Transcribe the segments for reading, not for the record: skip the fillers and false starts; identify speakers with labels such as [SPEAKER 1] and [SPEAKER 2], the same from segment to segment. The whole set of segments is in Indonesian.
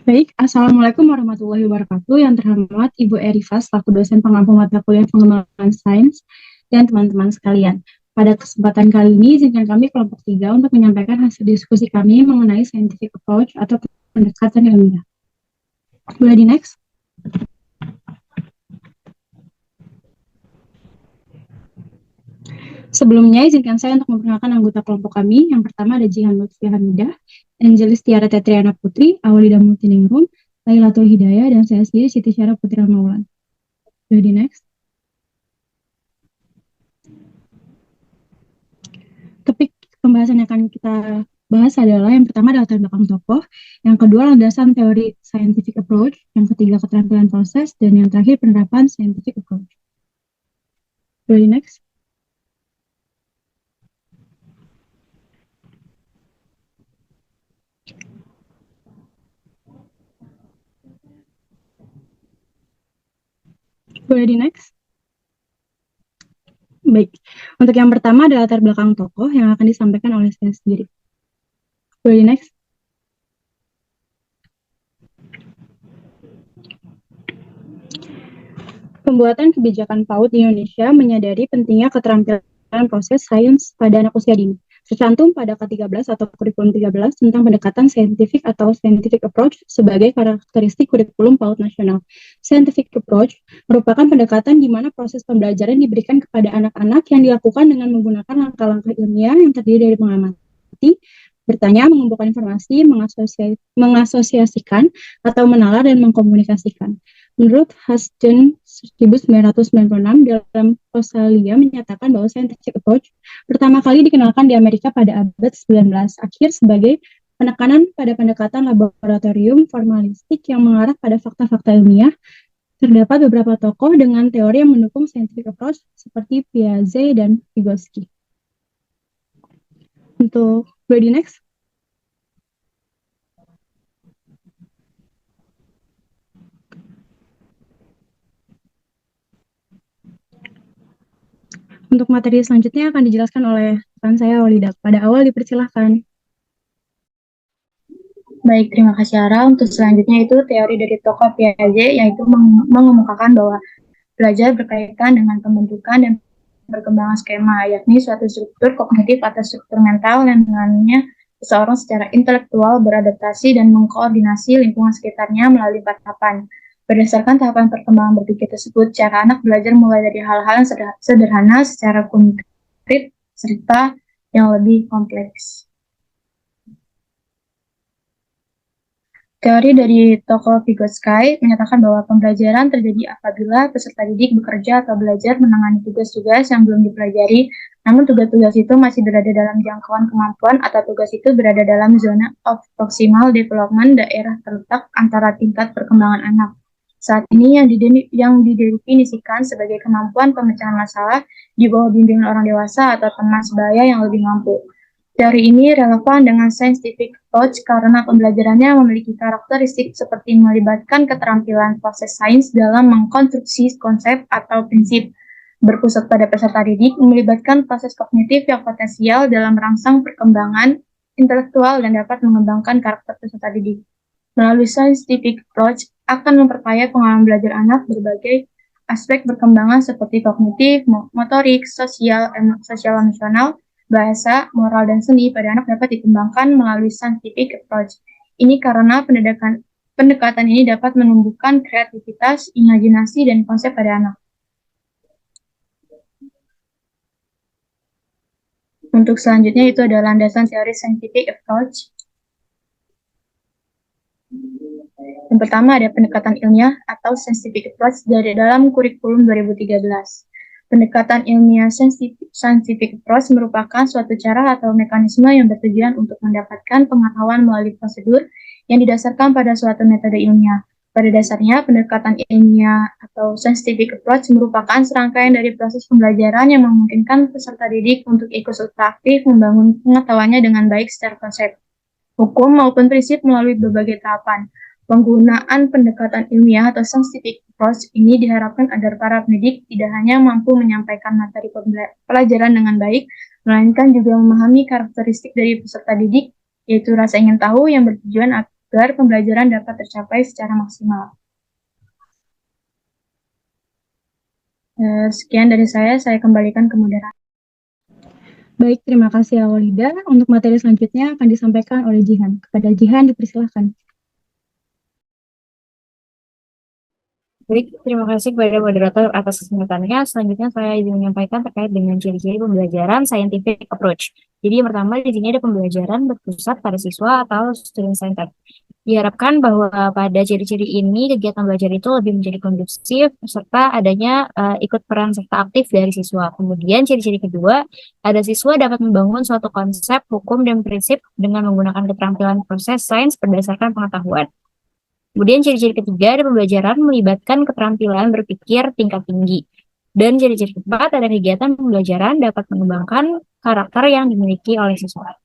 [SPEAKER 1] Baik, Assalamualaikum warahmatullahi wabarakatuh. Yang terhormat Ibu Erifa selaku dosen pengampu mata kuliah pengembangan sains dan teman-teman sekalian. Pada kesempatan kali ini, izinkan kami kelompok 3 untuk menyampaikan hasil diskusi kami mengenai scientific approach atau pendekatan ilmiah. Boleh di next? Sebelumnya, izinkan saya untuk memperkenalkan anggota kelompok kami. Yang pertama ada Jihan Lutfi Hamidah, Angelis Tiara Tetriana Putri, Awalida Multiningrum, Lailatul Hidayah, dan saya sendiri Siti Syara Putri Maulan. Boleh di next? Topik pembahasan yang akan kita bahas adalah yang pertama adalah latar belakang tokoh, yang kedua landasan teori scientific approach, yang ketiga keterampilan proses, dan yang terakhir penerapan scientific approach. Boleh next? Boleh di next? Baik, untuk yang pertama adalah latar belakang tokoh yang akan disampaikan oleh saya sendiri. Boleh di next? Pembuatan kebijakan PAUD di Indonesia menyadari pentingnya keterampilan proses sains pada anak usia dini. Tercantum pada K13 atau kurikulum 13 tentang pendekatan saintifik atau scientific approach sebagai karakteristik kurikulum PAUD nasional. Scientific approach merupakan pendekatan di mana proses pembelajaran diberikan kepada anak-anak yang dilakukan dengan menggunakan langkah-langkah ilmiah yang terdiri dari mengamati, bertanya, mengumpulkan informasi, mengasosiasikan, atau menalar dan mengkomunikasikan. Menurut Huston 1996 dalam Rosalia menyatakan bahwa scientific approach pertama kali dikenalkan di Amerika pada abad 19 akhir sebagai penekanan pada pendekatan laboratorium formalistik yang mengarah pada fakta-fakta ilmiah. Terdapat beberapa tokoh dengan teori yang mendukung scientific approach seperti Piaget dan Vygotsky. Untuk ready next. Untuk materi selanjutnya akan dijelaskan oleh rekan saya Walida. Pada awal dipersilahkan.
[SPEAKER 2] Baik, terima kasih Ara. Untuk selanjutnya itu teori dari tokoh Piaget, yaitu mengemukakan bahwa belajar berkaitan dengan pembentukan dan perkembangan skema, yakni suatu struktur kognitif atau struktur mental yang dengannya seseorang secara intelektual beradaptasi dan mengkoordinasi lingkungan sekitarnya melalui 4 tahapan. Berdasarkan tahapan perkembangan berpikir tersebut, cara anak belajar mulai dari hal-hal yang sederhana secara konkret serta yang lebih kompleks. Teori dari tokoh Vygotsky menyatakan bahwa pembelajaran terjadi apabila peserta didik bekerja atau belajar menangani tugas-tugas yang belum dipelajari, namun tugas-tugas itu masih berada dalam jangkauan kemampuan atau tugas itu berada dalam zona of proximal development, daerah terletak antara tingkat perkembangan anak. Saat ini yang didefinisikan sebagai kemampuan pemecahan masalah di bawah bimbingan orang dewasa atau teman sebaya yang lebih mampu. Teori ini relevan dengan scientific approach karena pembelajarannya memiliki karakteristik seperti melibatkan keterampilan proses sains dalam mengkonstruksi konsep atau prinsip, berpusat pada peserta didik, melibatkan proses kognitif yang potensial dalam merangsang perkembangan intelektual dan dapat mengembangkan karakter peserta didik. Melalui scientific approach akan memperkaya pengalaman belajar anak berbagai aspek perkembangan seperti kognitif, motorik, sosial emosional, bahasa, moral, dan seni pada anak dapat dikembangkan melalui scientific approach. Ini karena pendekatan ini dapat menumbuhkan kreativitas, imajinasi, dan konsep pada anak. Untuk selanjutnya itu adalah landasan teori scientific approach. Yang pertama ada pendekatan ilmiah atau scientific approach dari dalam kurikulum 2013. Pendekatan ilmiah scientific approach merupakan suatu cara atau mekanisme yang bertujuan untuk mendapatkan pengetahuan melalui prosedur yang didasarkan pada suatu metode ilmiah. Pada dasarnya, pendekatan ilmiah atau scientific approach merupakan serangkaian dari proses pembelajaran yang memungkinkan peserta didik untuk ikut serta aktif membangun pengetahuannya dengan baik secara konsep, hukum maupun prinsip melalui berbagai tahapan. Penggunaan pendekatan ilmiah atau scientific approach ini diharapkan agar para pendidik tidak hanya mampu menyampaikan materi pelajaran dengan baik, melainkan juga memahami karakteristik dari peserta didik, yaitu rasa ingin tahu yang bertujuan agar pembelajaran dapat tercapai secara maksimal. Sekian dari saya kembalikan ke moderator.
[SPEAKER 1] Baik, terima kasih Awalida. Untuk materi selanjutnya akan disampaikan oleh Jihan. Kepada Jihan dipersilahkan.
[SPEAKER 3] Baik, terima kasih kepada moderator atas kesempatannya. Selanjutnya saya ingin menyampaikan terkait dengan ciri-ciri pembelajaran scientific approach. Jadi yang pertama di sini ada pembelajaran berpusat pada siswa atau student centered. Diharapkan bahwa pada ciri-ciri ini kegiatan belajar itu lebih menjadi kondusif serta adanya ikut peran serta aktif dari siswa. Kemudian ciri-ciri kedua, ada siswa dapat membangun suatu konsep, hukum, dan prinsip dengan menggunakan keterampilan proses sains berdasarkan pengetahuan. Kemudian ciri-ciri ketiga ada pembelajaran melibatkan keterampilan berpikir tingkat tinggi. Dan ciri-ciri keempat ada kegiatan pembelajaran dapat mengembangkan karakter yang dimiliki oleh siswa.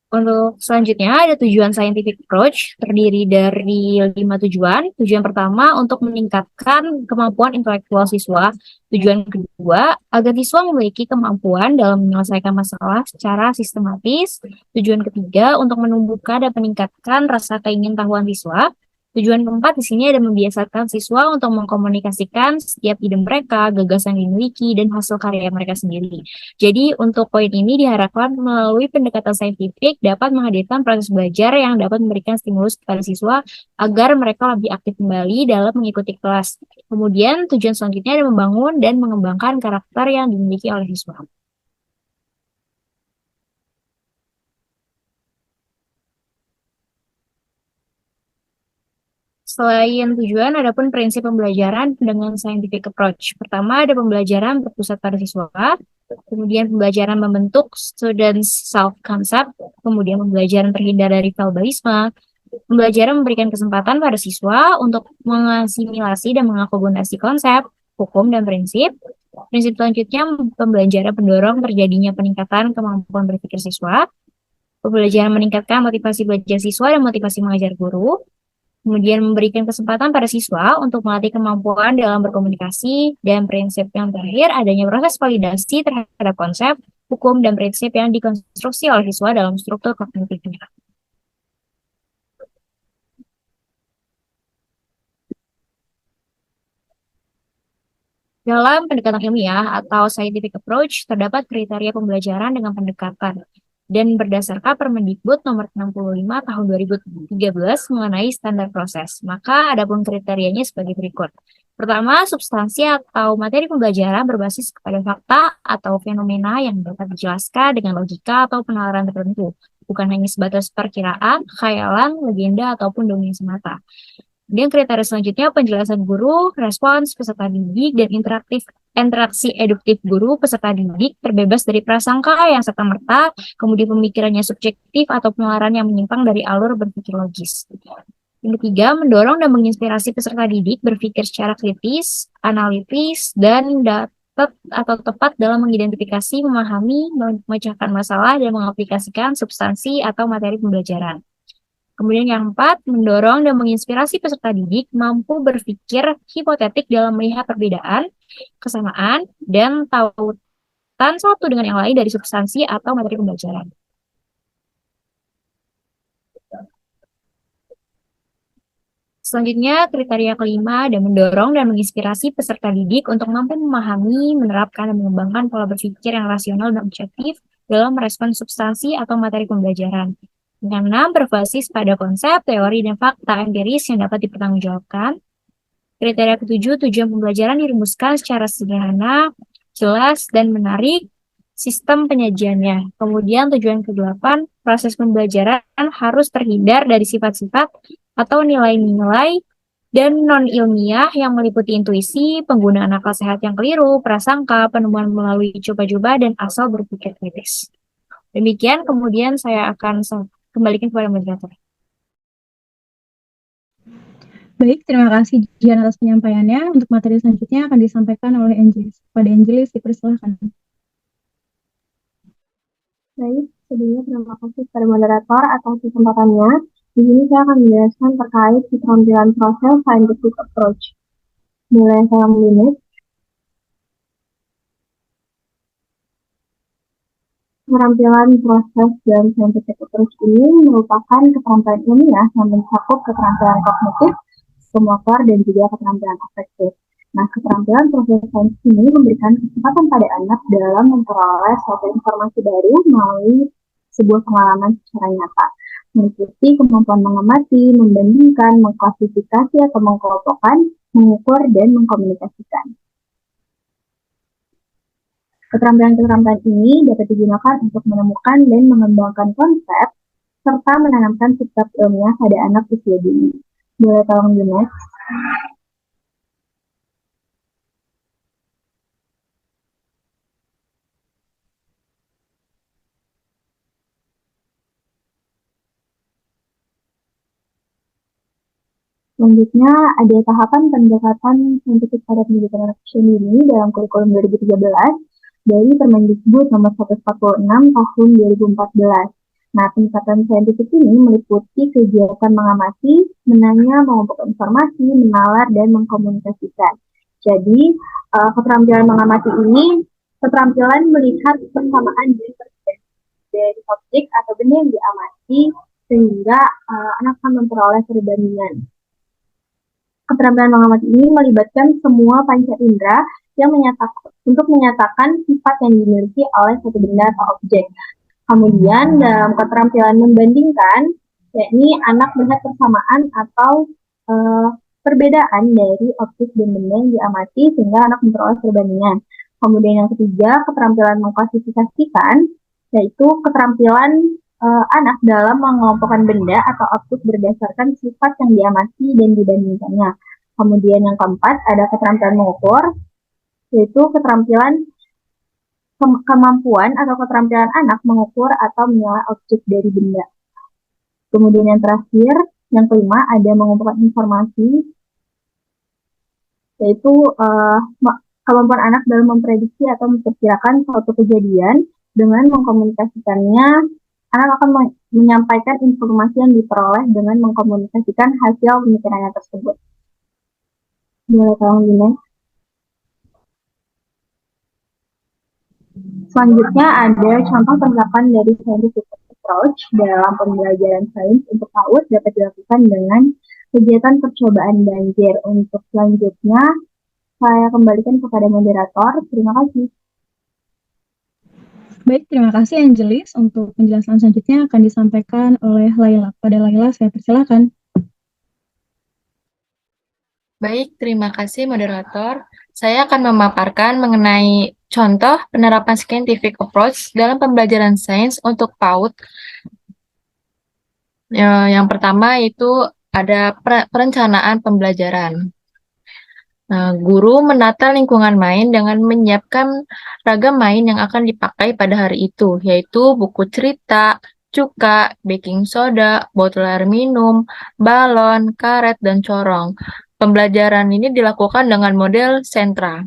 [SPEAKER 3] Untuk selanjutnya ada tujuan scientific approach terdiri dari 5 tujuan. Tujuan pertama untuk meningkatkan kemampuan intelektual siswa. Tujuan kedua agar siswa memiliki kemampuan dalam menyelesaikan masalah secara sistematis. Tujuan ketiga untuk menumbuhkan dan meningkatkan rasa keingintahuan siswa. Tujuan keempat di sini ada membiasakan siswa untuk mengkomunikasikan setiap ide mereka, gagasan yang dimiliki, dan hasil karya mereka sendiri. Jadi untuk poin ini diharapkan melalui pendekatan saintifik dapat menghadirkan proses belajar yang dapat memberikan stimulus kepada siswa agar mereka lebih aktif kembali dalam mengikuti kelas. Kemudian tujuan selanjutnya adalah membangun dan mengembangkan karakter yang dimiliki oleh siswa. Selain tujuan, ada pun prinsip pembelajaran dengan scientific approach. Pertama, ada pembelajaran berpusat pada siswa, kemudian pembelajaran membentuk students self-concept, kemudian pembelajaran terhindar dari verbalisme, pembelajaran memberikan kesempatan pada siswa untuk mengasimilasi dan mengakomodasi konsep, hukum, dan prinsip. Prinsip selanjutnya, pembelajaran pendorong terjadinya peningkatan kemampuan berpikir siswa, pembelajaran meningkatkan motivasi belajar siswa dan motivasi mengajar guru, kemudian memberikan kesempatan pada siswa untuk melatih kemampuan dalam berkomunikasi, dan prinsip yang terakhir adanya proses validasi terhadap konsep, hukum, dan prinsip yang dikonstruksi oleh siswa dalam struktur kognitifnya. Dalam pendekatan ilmiah atau scientific approach, terdapat kriteria pembelajaran dengan pendekatan dan berdasarkan Permendikbud nomor 65 tahun 2013 mengenai standar proses. Maka ada pun kriterianya sebagai berikut. Pertama, substansi atau materi pembelajaran berbasis kepada fakta atau fenomena yang dapat dijelaskan dengan logika atau penalaran tertentu, bukan hanya sebatas perkiraan, khayalan, legenda, ataupun dongeng semata. Kemudian kriteria selanjutnya penjelasan guru, respons peserta didik, dan interaksi eduktif guru peserta didik terbebas dari prasangka yang serta-merta, kemudian pemikirannya subjektif atau penalaran yang menyimpang dari alur berpikir logis. Yang ketiga, mendorong dan menginspirasi peserta didik berpikir secara kritis, analitis, dan dapat atau tepat dalam mengidentifikasi, memahami, memecahkan masalah, dan mengaplikasikan substansi atau materi pembelajaran. Kemudian yang keempat, mendorong dan menginspirasi peserta didik mampu berpikir hipotetik dalam melihat perbedaan, kesamaan, dan tautan satu dengan yang lain dari substansi atau materi pembelajaran. Selanjutnya, kriteria kelima dan mendorong dan menginspirasi peserta didik untuk mampu memahami, menerapkan, dan mengembangkan pola berpikir yang rasional dan objektif dalam merespon substansi atau materi pembelajaran. Yang enam, berbasis pada konsep, teori, dan fakta empiris yang dapat dipertanggungjawabkan. Kriteria ketujuh, tujuan pembelajaran dirumuskan secara sederhana, jelas, dan menarik sistem penyajiannya. Kemudian tujuan kedelapan, proses pembelajaran harus terhindar dari sifat-sifat atau nilai-nilai dan non-ilmiah yang meliputi intuisi, penggunaan akal sehat yang keliru, prasangka, penemuan melalui coba-coba, dan asal berpikir kritis. Demikian, kemudian saya akan kembalikan kepada moderator.
[SPEAKER 1] Baik, terima kasih Jian atas penyampaiannya. Untuk materi selanjutnya akan disampaikan oleh Angelis. Pada Angelis, dipersilahkan.
[SPEAKER 4] Baik, sebelumnya terima kasih kepada moderator atas kesempatannya. Di sini saya akan menjelaskan terkait keterampilan proses scientific approach. Boleh saya menit? Keterampilan proses dan scientific approach ini merupakan keterampilan ilmiah yang mencakup keterampilan kognitif, motor, dan juga keterampilan afektif. Nah, keterampilan proses sains ini memberikan kesempatan pada anak dalam memperoleh suatu informasi baru melalui sebuah pengalaman secara nyata, meliputi kemampuan mengamati, membandingkan, mengklasifikasi atau mengkelompokkan, mengukur, dan mengkomunikasikan. Keterampilan-keterampilan ini dapat digunakan untuk menemukan dan mengembangkan konsep serta menanamkan sikap ilmiah pada anak usia dini. Boleh tolong Junes? Selanjutnya ada tahapan pendekatan scientific pada pendidikan anak usia dini dalam kurikulum 2013 dari Permendikbud nomor 146 tahun 2014. Nah, pendekatan saintifik ini meliputi kegiatan mengamati, menanya, mengumpulkan informasi, menalar, dan mengkomunikasikan. Jadi, keterampilan mengamati ini keterampilan melihat persamaan dari objek atau benda yang diamati sehingga anak akan memperoleh perbandingan. Keterampilan mengamati ini melibatkan semua panca indera yang menyatakan sifat yang dimiliki oleh suatu benda atau objek. Kemudian dalam keterampilan membandingkan, yakni anak melihat persamaan atau perbedaan dari objek dan benda yang diamati sehingga anak memperoleh perbandingan. Kemudian yang ketiga, keterampilan mengklasifikasikan, yaitu keterampilan anak dalam mengelompokkan benda atau objek berdasarkan sifat yang diamati dan dibandingkannya. Kemudian yang keempat, ada keterampilan mengukur, yaitu keterampilan kemampuan atau keterampilan anak mengukur atau menilai objek dari benda. Kemudian yang terakhir, yang kelima, ada mengumpulkan informasi, yaitu kemampuan anak dalam memprediksi atau memperkirakan suatu kejadian dengan mengkomunikasikannya. Anak akan menyampaikan informasi yang diperoleh dengan mengkomunikasikan hasil pemikirannya tersebut. Boleh tolong Gina? Selanjutnya ada contoh penerapan dari scientific approach dalam pembelajaran sains untuk PAUD dapat dilakukan dengan kegiatan percobaan banjir. Untuk selanjutnya, saya kembalikan kepada moderator. Terima kasih.
[SPEAKER 1] Baik, terima kasih Angelis. Untuk penjelasan selanjutnya akan disampaikan oleh Laila. Pada Laila, saya persilakan.
[SPEAKER 5] Baik, terima kasih moderator. Saya akan memaparkan mengenai contoh penerapan scientific approach dalam pembelajaran sains untuk PAUD. Yang pertama itu ada perencanaan pembelajaran. Guru menata lingkungan main dengan menyiapkan ragam main yang akan dipakai pada hari itu, yaitu buku cerita, cuka, baking soda, botol air minum, balon, karet, dan corong. Pembelajaran ini dilakukan dengan model sentra.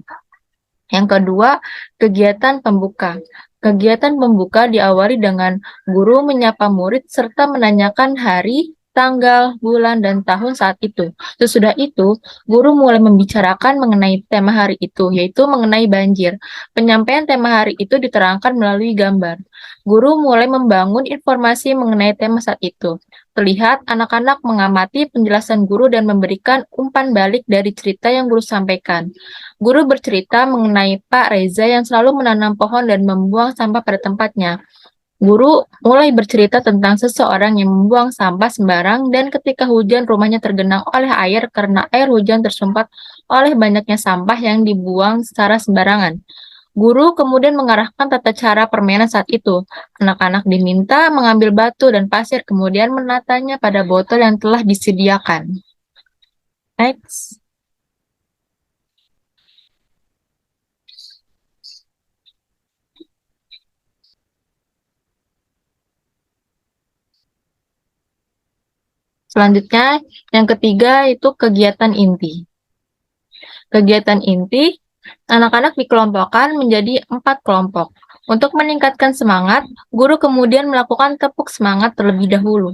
[SPEAKER 5] Yang kedua, kegiatan pembuka. Kegiatan pembuka diawali dengan guru menyapa murid serta menanyakan hari, tanggal, bulan, dan tahun saat itu. Sesudah itu, guru mulai membicarakan mengenai tema hari itu, yaitu mengenai banjir. Penyampaian tema hari itu diterangkan melalui gambar. Guru mulai membangun informasi mengenai tema saat itu. Terlihat anak-anak mengamati penjelasan guru dan memberikan umpan balik dari cerita yang guru sampaikan. Guru bercerita mengenai Pak Reza yang selalu menanam pohon dan membuang sampah pada tempatnya. Guru mulai bercerita tentang seseorang yang membuang sampah sembarang dan ketika hujan rumahnya tergenang oleh air karena air hujan tersumpat oleh banyaknya sampah yang dibuang secara sembarangan. Guru kemudian mengarahkan tata cara permainan saat itu. Anak-anak diminta mengambil batu dan pasir kemudian menatanya pada botol yang telah disediakan. Next. Selanjutnya, yang ketiga itu kegiatan inti. Kegiatan inti, anak-anak dikelompokkan menjadi 4 kelompok. Untuk meningkatkan semangat, guru kemudian melakukan tepuk semangat terlebih dahulu.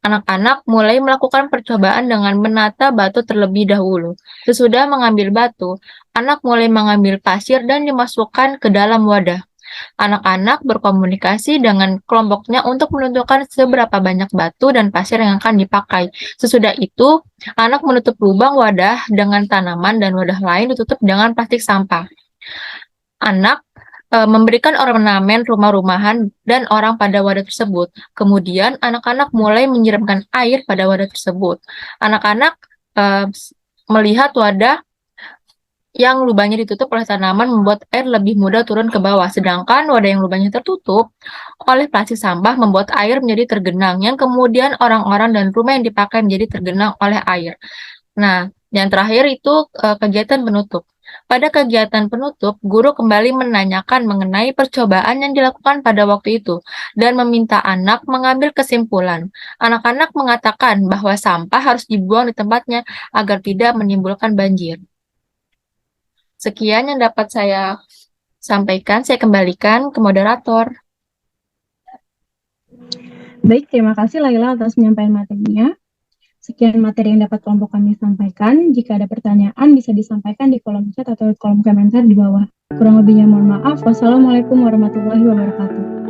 [SPEAKER 5] Anak-anak mulai melakukan percobaan dengan menata batu terlebih dahulu. Sesudah mengambil batu, anak mulai mengambil pasir dan dimasukkan ke dalam wadah. Anak-anak berkomunikasi dengan kelompoknya untuk menentukan seberapa banyak batu dan pasir yang akan dipakai. Sesudah itu, anak menutup lubang wadah dengan tanaman dan wadah lain ditutup dengan plastik sampah. Anak memberikan ornamen rumah-rumahan dan orang pada wadah tersebut. Kemudian, anak-anak mulai menyiramkan air pada wadah tersebut. Anak-anak melihat wadah yang lubangnya ditutup oleh tanaman membuat air lebih mudah turun ke bawah, sedangkan wadah yang lubangnya tertutup oleh plastik sampah membuat air menjadi tergenang, yang kemudian orang-orang dan rumah yang dipakai menjadi tergenang oleh air. Nah, yang terakhir itu kegiatan penutup. Pada kegiatan penutup, guru kembali menanyakan mengenai percobaan yang dilakukan pada waktu itu dan meminta anak mengambil kesimpulan. Anak-anak mengatakan bahwa sampah harus dibuang di tempatnya agar tidak menimbulkan banjir. Sekian yang dapat saya sampaikan, saya kembalikan ke moderator.
[SPEAKER 1] Baik, terima kasih Laila atas penyampaian materinya. Sekian materi yang dapat kelompok kami sampaikan. Jika ada pertanyaan, bisa disampaikan di kolom chat atau kolom komentar di bawah. Kurang lebihnya mohon maaf. Wassalamualaikum warahmatullahi wabarakatuh.